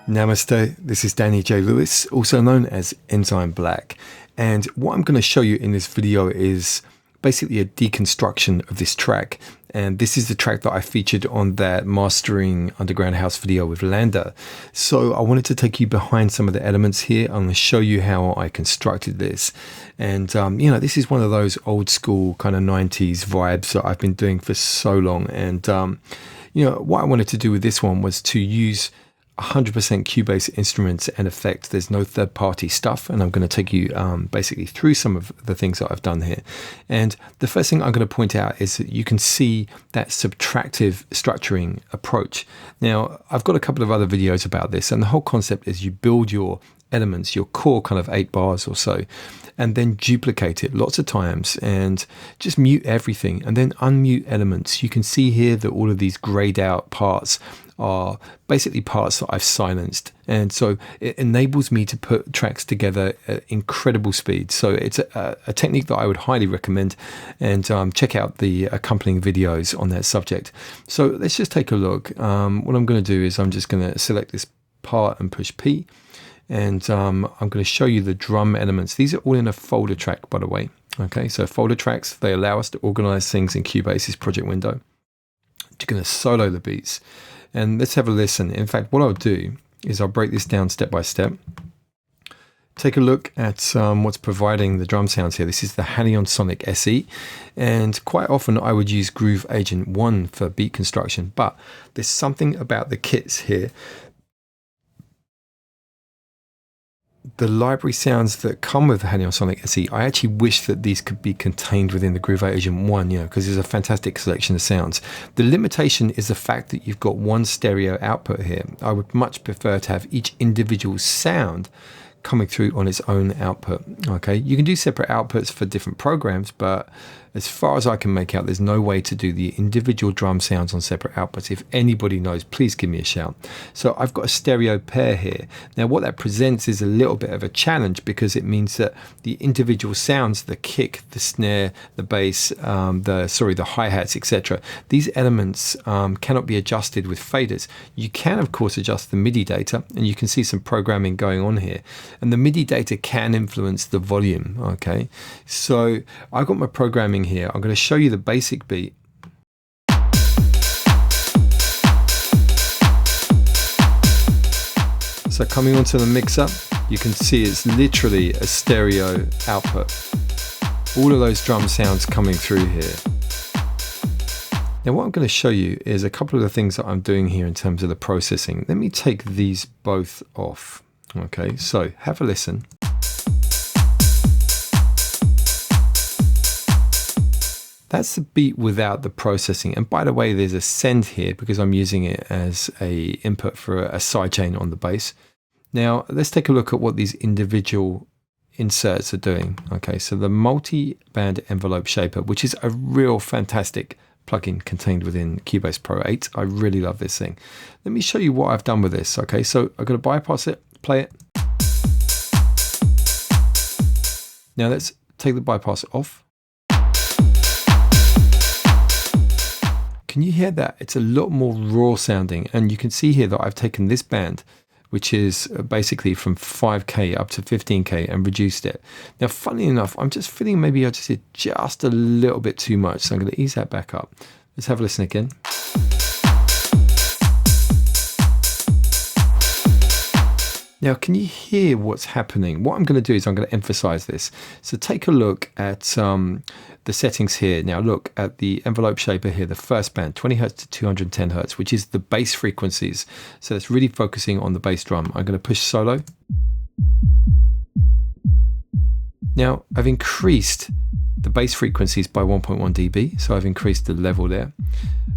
Namaste, this is Danny J. Lewis, also known as Enzyme Black. And what I'm going to show you in this video is basically a deconstruction of this track. And this is the track that I featured on that Mastering Underground House video with Lander. So I wanted to take you behind some of the elements here. I'm going to show you how I constructed this. And, this is one of those old school kind of 90s vibes that I've been doing for so long. And, what I wanted to do with this one was to use 100% Cubase instruments and effects. There's no third-party stuff, and I'm going to take you basically through some of the things that I've done here. And the first thing I'm going to point out is that you can see that subtractive structuring approach. Now, I've got a couple of other videos about this, and the whole concept is you build your elements, your core kind of 8 bars or so, and then duplicate it lots of times and just mute everything and then unmute elements. You can see here that all of these grayed out parts are basically parts that I've silenced, and so it enables me to put tracks together at incredible speed. So it's a technique that I would highly recommend, and check out the accompanying videos on that subject. So let's just take a look. What I'm going to do is I'm just going to select this part and push P, and I'm going to show you the drum elements. These are all in a folder track, by the way. Okay, so folder tracks, they allow us to organize things in Cubase's project window. You're going to solo the beats. And let's have a listen. In fact, what I'll do is I'll break this down step by step. Take a look at what's providing the drum sounds here. This is the Halion Sonic SE. And quite often I would use Groove Agent 1 for beat construction. But there's something about the kits here. The library sounds that come with the Halion Sonic SE, I actually wish that these could be contained within the Groove Agent 1, because there's a fantastic selection of sounds. The limitation is the fact that you've got one stereo output here. I would much prefer to have each individual sound coming through on its own output. Okay, you can do separate outputs for different programs, but as far as I can make out, there's no way to do the individual drum sounds on separate outputs. If anybody knows, please give me a shout. So I've got a stereo pair here. Now what that presents is a little bit of a challenge, because it means that the individual sounds, the kick, the snare, the bass, the hi-hats, etc., these elements cannot be adjusted with faders. You can, of course, adjust the MIDI data, and you can see some programming going on here. And the MIDI data can influence the volume, okay? So I've got my programming here. I'm going to show you the basic beat. So coming onto the mixer, you can see it's literally a stereo output. All of those drum sounds coming through here. Now what I'm going to show you is a couple of the things that I'm doing here in terms of the processing. Let me take these both off. Okay, so have a listen. That's the beat without the processing. And by the way, there's a send here because I'm using it as a input for a sidechain on the bass. Now let's take a look at what these individual inserts are doing. Okay, so the multi-band envelope shaper, which is a real fantastic plugin contained within Cubase Pro 8. I really love this thing. Let me show you what I've done with this. Okay, so I'm going to bypass it, play it. Now let's take the bypass off. Can you hear that? It's a lot more raw sounding, and you can see here that I've taken this band, which is basically from 5K up to 15K, and reduced it. Now, funny enough, I'm just feeling maybe I just did just a little bit too much, so I'm going to ease that back up. Let's have a listen again. Now, can you hear what's happening? What I'm going to do is I'm going to emphasize this. So take a look at the settings here. Now look at the envelope shaper here, the first band, 20 Hertz to 210 Hertz, which is the bass frequencies. So it's really focusing on the bass drum. I'm going to push solo. Now I've increased the bass frequencies by 1.1 dB. So I've increased the level there.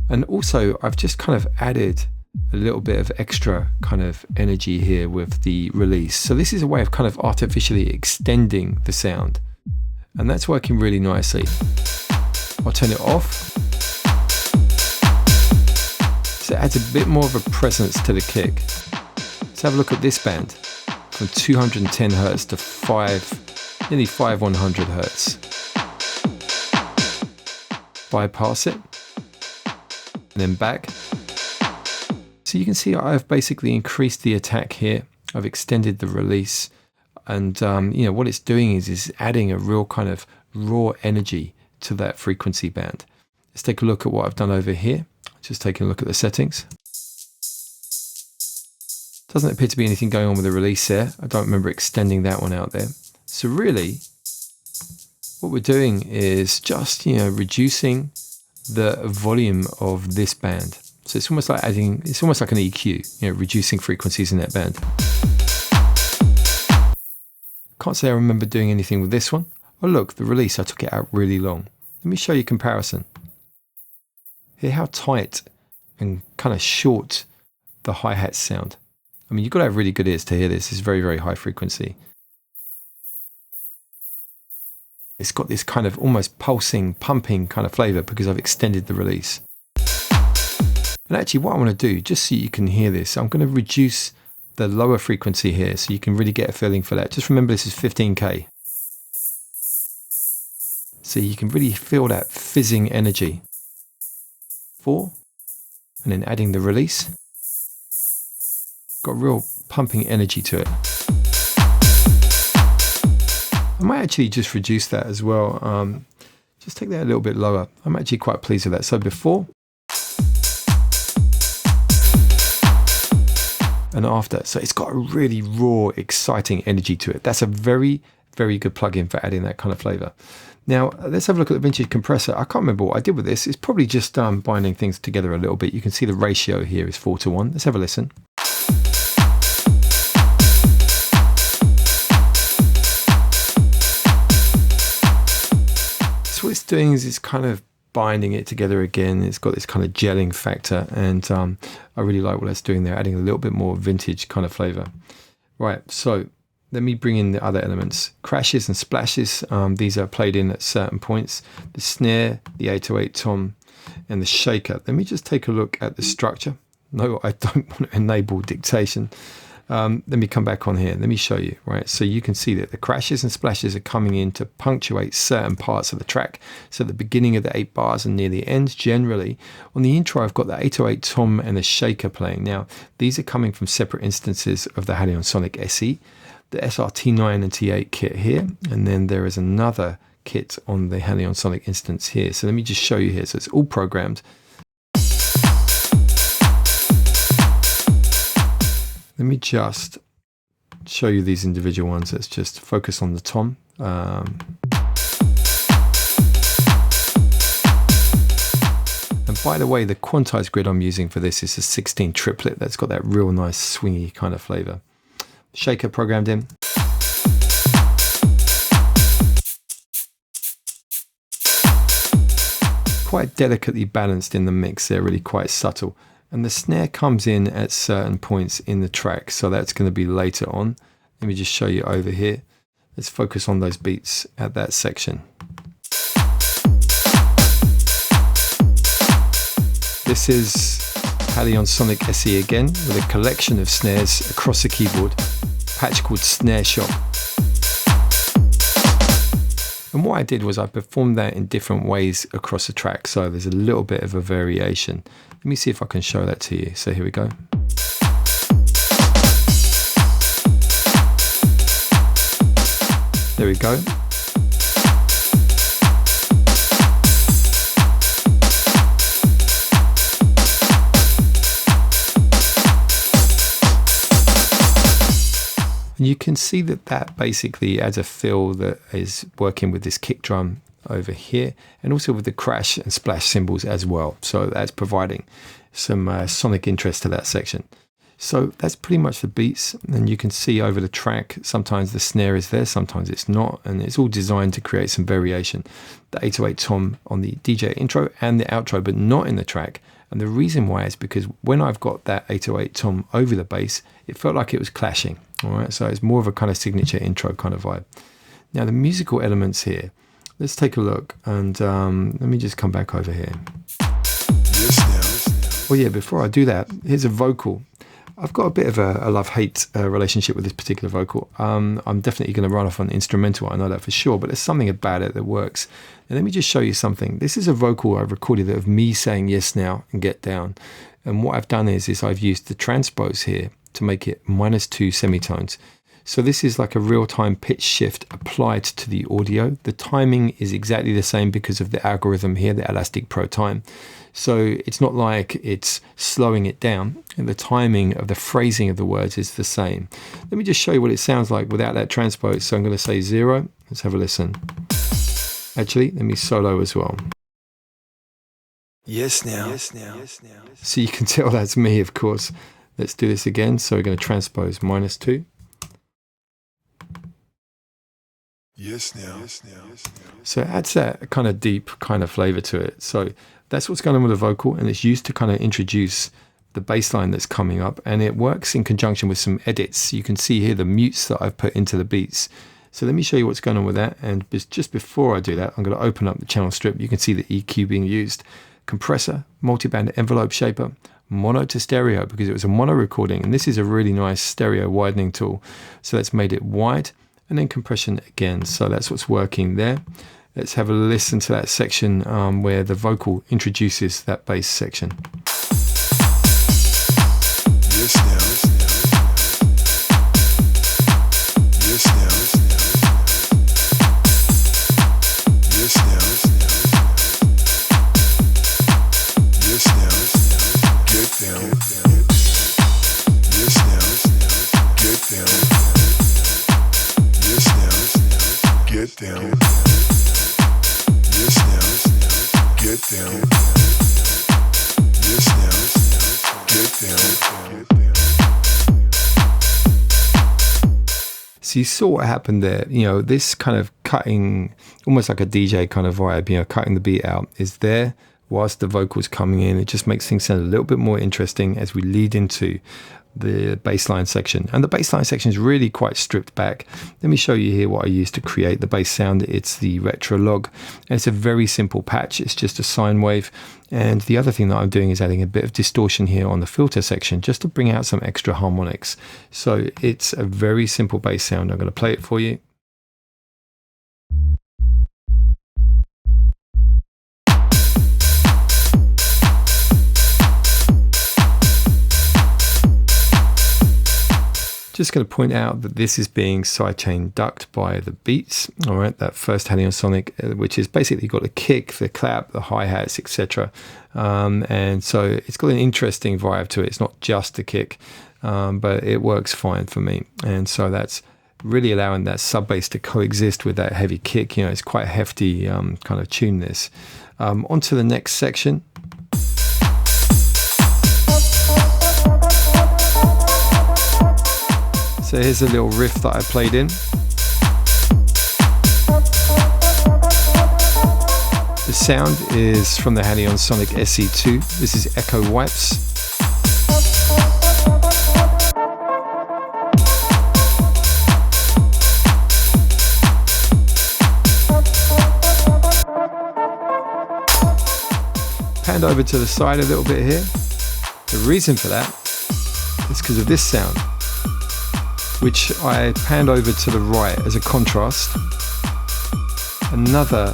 And also I've just kind of added a little bit of extra kind of energy here with the release. So this is a way of kind of artificially extending the sound, and that's working really nicely. I'll turn it off. So it adds a bit more of a presence to the kick. Let's have a look at this band from 210 Hertz to nearly 100 Hertz. Bypass it, and then back. So you can see I've basically increased the attack here. I've extended the release, and you know what it's doing is adding a real kind of raw energy to that frequency band. Let's take a look at what I've done over here. Just taking a look at the settings. Doesn't appear to be anything going on with the release there. I don't remember extending that one out there. So really, what we're doing is just, you know, reducing the volume of this band. So it's almost like it's almost like an EQ, you know, reducing frequencies in that band. Can't say I remember doing anything with this one. Oh look, the release, I took it out really long. Let me show you a comparison. Hear how tight and kind of short the hi-hats sound. I mean, you've got to have really good ears to hear this. It's very, very high frequency. It's got this kind of almost pulsing, pumping kind of flavor because I've extended the release. And actually what I want to do, just so you can hear this, I'm going to reduce the lower frequency here so you can really get a feeling for that. Just remember this is 15K. So you can really feel that fizzing energy. 4, and then adding the release. Got real pumping energy to it. I might actually just reduce that as well. Just take that a little bit lower. I'm actually quite pleased with that. So before and after. So it's got a really raw, exciting energy to it. That's a very, very good plugin for adding that kind of flavor. Now, let's have a look at the vintage compressor. I can't remember what I did with this. It's probably just binding things together a little bit. You can see the ratio here is 4:1. Let's have a listen. So what it's doing is it's kind of binding it together again. It's got this kind of gelling factor, and I really like what it's doing there, adding a little bit more vintage kind of flavor. Right, so let me bring in the other elements. Crashes and splashes, these are played in at certain points. The snare, the 808 tom, and the shaker. Let me just take a look at the structure. No, I don't want to enable dictation. Let me come back on here. Let me show you, right? So you can see that the crashes and splashes are coming in to punctuate certain parts of the track. So at the beginning of the 8 bars and near the end, generally. On the intro, I've got the 808 tom and the shaker playing. Now, these are coming from separate instances of the Halion Sonic SE, the SR-T9 and T8 kit here, and then there is another kit on the Halion Sonic instance here. So let me just show you here. So it's all programmed. Let me just show you these individual ones. Let's just focus on the tom. And by the way, the quantized grid I'm using for this is a 16 triplet. That's got that real nice swingy kind of flavor. Shaker programmed in. Quite delicately balanced in the mix. They're really quite subtle. And the snare comes in at certain points in the track, so that's going to be later on. Let me just show you over here. Let's focus on those beats at that section. This is Halion Sonic SE again, with a collection of snares across the keyboard, a patch called Snare Shop. And what I did was I performed that in different ways across the track, so there's a little bit of a variation. Let me see if I can show that to you. So here we go. There we go. And you can see that that basically adds a feel that is working with this kick drum over here, and also with the crash and splash cymbals as well. So that's providing some sonic interest to that section. So that's pretty much the beats, and you can see over the track, sometimes the snare is there, sometimes it's not, and it's all designed to create some variation. The 808 tom on the DJ intro and the outro, but not in the track. And the reason why is because when I've got that 808 tom over the bass, it felt like it was clashing. All right, so it's more of a kind of signature intro kind of vibe. Now the musical elements here, let's take a look, and let me just come back over here. Well, yeah, before I do that, here's a vocal. I've got a bit of a love-hate relationship with this particular vocal. I'm definitely going to run off on instrumental, I know that for sure, but there's something about it that works. And let me just show you something. This is a vocal I recorded of me saying yes now and get down. And what I've done is I've used the transpose here to make it -2 semitones. So this is like a real-time pitch shift applied to the audio. The timing is exactly the same because of the algorithm here, the Elastic Pro Time. So it's not like it's slowing it down, and the timing of the phrasing of the words is the same. Let me just show you what it sounds like without that transpose. So I'm going to say 0. Let's have a listen. Actually, let me solo as well. Yes now. So you can tell that's me, of course. Let's do this again. So we're going to transpose -2. Yes now. So it adds that kind of deep kind of flavor to it. So that's what's going on with the vocal, and it's used to kind of introduce the bass line that's coming up, and it works in conjunction with some edits. You can see here the mutes that I've put into the beats. So let me show you what's going on with that. And just before I do that, I'm going to open up the channel strip. You can see the EQ being used. Compressor, multiband envelope shaper, mono to stereo, because it was a mono recording, and this is a really nice stereo widening tool. So that's made it wide, and then compression again. So that's what's working there. Let's have a listen to that section where the vocal introduces that bass section. Yes now. Yes now. Yes now. Yes now. Get down. Yes now. Get down. Yes now. Get down. Yes now. Get down. Yes now. Get down. So you saw what happened there. You know, this kind of cutting, almost like a DJ kind of vibe, you know, cutting the beat out is there whilst the vocals coming in. It just makes things sound a little bit more interesting as we lead into the bassline section. And the bassline section is really quite stripped back. Let me show you here what I used to create the bass sound. It's the retro log, and it's a very simple patch. It's just a sine wave. And the other thing that I'm doing is adding a bit of distortion here on the filter section just to bring out some extra harmonics. So it's a very simple bass sound. I'm going to play it for you. Just going to point out that this is being sidechain ducked by the beats. All right, that first Halion Sonic, which is basically got the kick, the clap, the hi-hats, etc. And so it's got an interesting vibe to it. It's not just the kick, but it works fine for me. And so that's really allowing that sub bass to coexist with that heavy kick. You know, it's quite a hefty kind of tune this. On to the next section. So here's a little riff that I played in. The sound is from the Halion Sonic SE2. This is Echo Wipes. Panned over to the side a little bit here. The reason for that is because of this sound, which I panned over to the right as a contrast. Another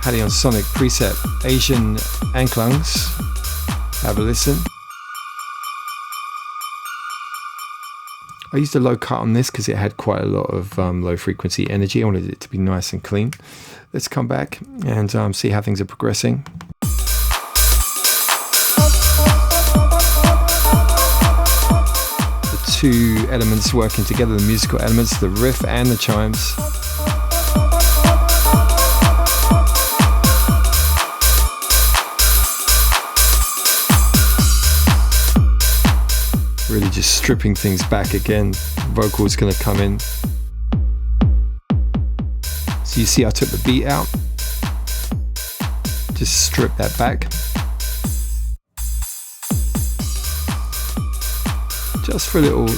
Halion Sonic preset, Asian Anklangs. Have a listen. I used a low cut on this because it had quite a lot of low frequency energy. I wanted it to be nice and clean. Let's come back and see how things are progressing. Two elements working together, the musical elements, the riff and the chimes. Really just stripping things back again. Vocals gonna come in. So you see I took the beat out, just strip that back. Just for a little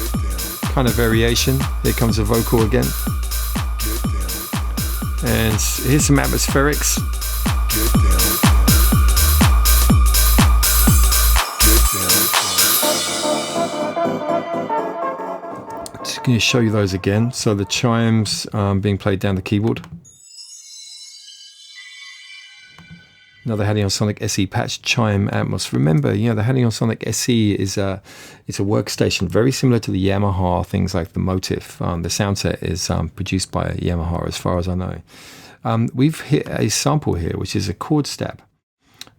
kind of variation. Here comes the vocal again. And here's some atmospherics. Just going to show you those again. So the chimes being played down the keyboard. Another Sonic SE patch, Chime Atmos. Remember, you know, the Sonic SE is it's a workstation very similar to the Yamaha things like the Motif. The sound set is produced by Yamaha, as far as I know. We've hit a sample here, which is a chord stab.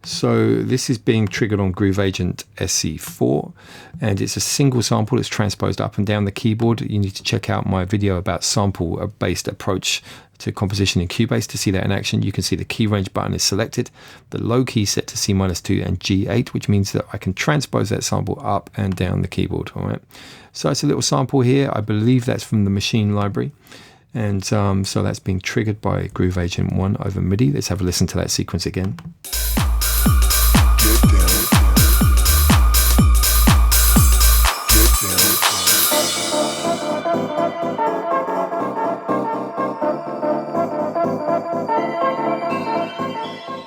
So this is being triggered on Groove Agent SE4, and it's a single sample that's transposed up and down the keyboard. You need to check out my video about sample-based approach to composition in Cubase to see that in action. You can see the key range button is selected, the low key set to C-2 and G8, which means that I can transpose that sample up and down the keyboard. All right. So it's a little sample here. I believe that's from the machine library. And so that's being triggered by Groove Agent 1 over MIDI. Let's have a listen to that sequence again.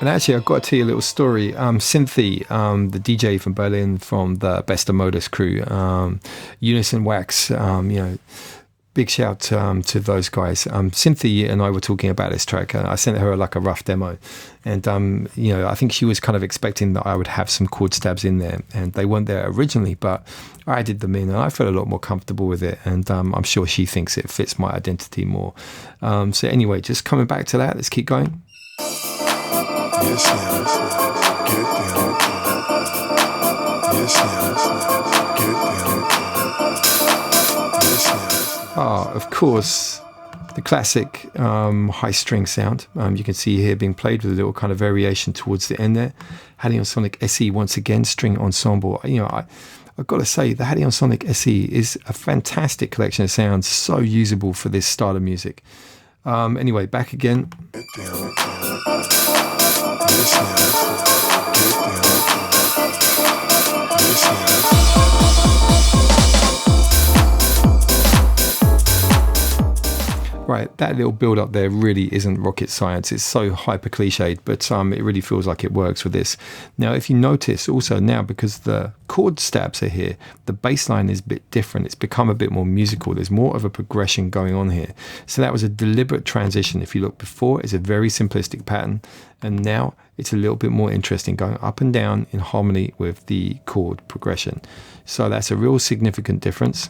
And actually, I've got to tell you a little story. Cynthia, the DJ from Berlin, from the Best of Modus crew, Unison Wax, you know, big shout to those guys. Cynthia and I were talking about this track. I sent her like a rough demo, and you know, I think she was kind of expecting that I would have some chord stabs in there, and they weren't there originally, but I added them in, and I felt a lot more comfortable with it, and I'm sure she thinks it fits my identity more. So anyway, just coming back to that, let's keep going. Yes, get down. Yes, get down. Yes, Ah, of course, the classic high string sound. You can see here being played with a little kind of variation towards the end there. Sonic SE once again, string ensemble. You know, I've got to say, the Sonic SE is a fantastic collection of sounds, so usable for this style of music. Anyway, back again. get down. Yes, get down. Right, that little build up there really isn't rocket science. It's so hyper cliched, but it really feels like it works with this. Now, if you notice also now, because the chord stabs are here, the bass line is a bit different. It's become a bit more musical. There's more of a progression going on here. So that was a deliberate transition. If you look before, it's a very simplistic pattern, and now it's a little bit more interesting, going up and down in harmony with the chord progression. So that's a real significant difference.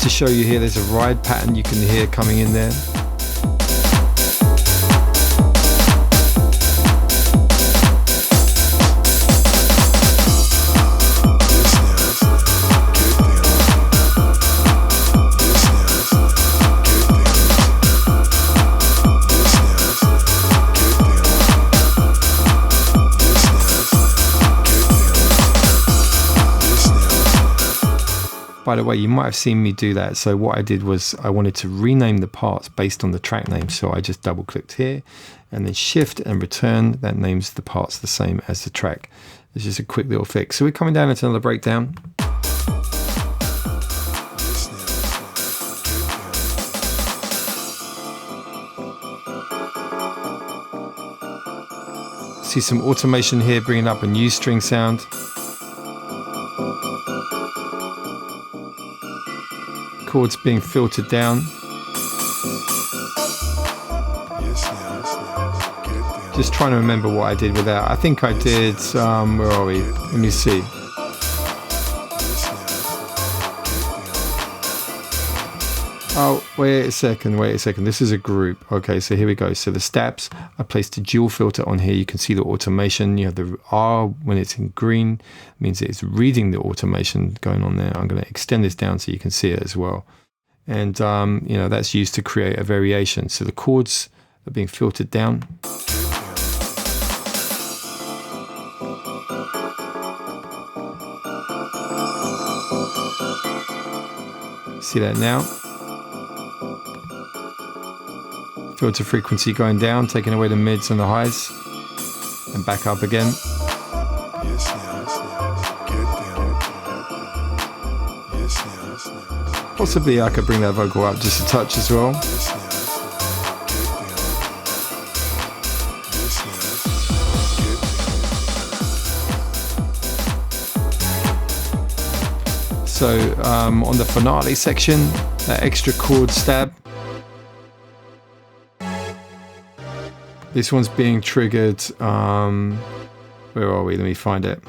To show you here, there's a ride pattern you can hear coming in there. By the way, you might have seen me do that. So what I did was I wanted to rename the parts based on the track name. So I just double clicked here and then shift and return. That names the parts the same as the track. It's just a quick little fix. So we're coming down into another breakdown. See some automation here, bringing up a new string sound. Chords being filtered down. Just trying to remember what I did with that. I think I did, where are we? Let me see. Oh, wait a second. This is a group. Okay, so here we go. So the stabs, I placed a dual filter on here. You can see the automation. You have the R when it's in green, means it's reading the automation going on there. I'm going to extend this down so you can see it as well. And, you know, that's used to create a variation. So the chords are being filtered down. See that now? Filter frequency going down, taking away the mids and the highs, and back up again. Yes, get down. Yes, Possibly I could bring that vocal up just a touch as well. So on the finale section, that extra chord stab, this one's being triggered, where are we? Let me find it.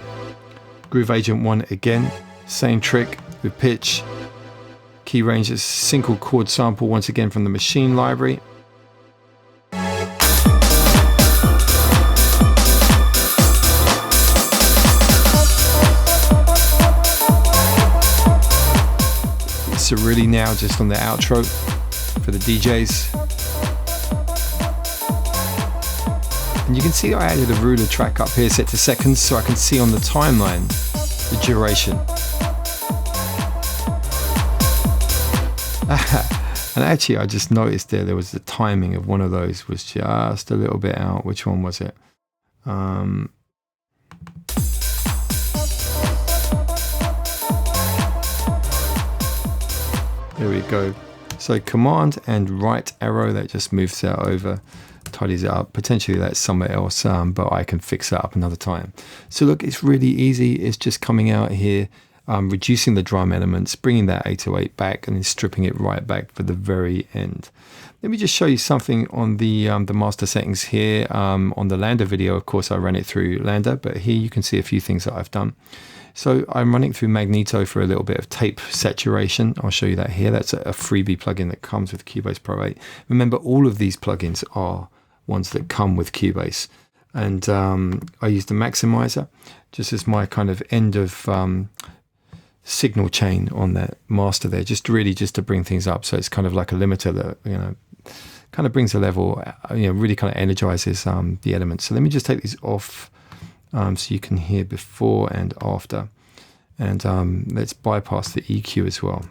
Groove Agent 1 again, same trick with pitch. Key range is single chord sample once again from the machine library. So really now just on the outro for the DJs. And you can see I added a ruler track up here set to seconds so I can see on the timeline the duration. And actually I just noticed there was the timing of one of those was just a little bit out. Which one was it? There we go. So command and right arrow, that just moves that over, tidies it up. Potentially that's somewhere else, but I can fix that up another time. So look, it's really easy. It's just coming out here, reducing the drum elements, bringing that 808 back, and then stripping it right back for the very end. Let me just show you something on the master settings here. On the Lander video, of course, I ran it through Lander, but here you can see a few things that I've done. So I'm running through Magneto for a little bit of tape saturation. I'll show you that here. That's a freebie plugin that comes with Cubase Pro 8. Remember, all of these plugins are ones that come with Cubase. And I use the maximizer just as my kind of end of signal chain on that master there, just to bring things up. So it's kind of like a limiter that, kind of brings the level, really kind of energizes the elements. So let me just take these off. So you can hear before and after, and let's bypass the EQ as well.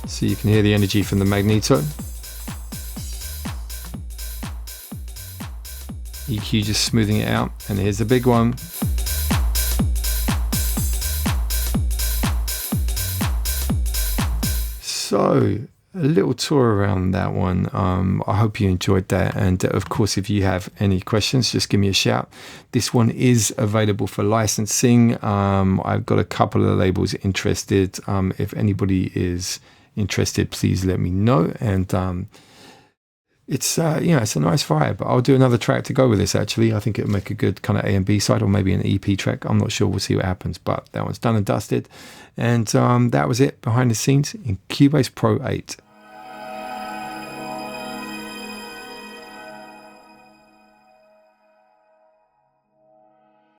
So you can hear the energy from the Magneto. EQ just smoothing it out, and here's the big one. So a little tour around that one. I hope you enjoyed that, and of course if you have any questions, just give me a shout. This one is available for licensing. I've got a couple of labels interested. If anybody is interested, please let me know. And it's it's a nice vibe. I'll do another track to go with this. Actually, I think it'll make a good kind of A and B side, or maybe an EP track. I'm not sure. We'll see what happens. But that one's done and dusted, and that was it behind the scenes in Cubase Pro 8.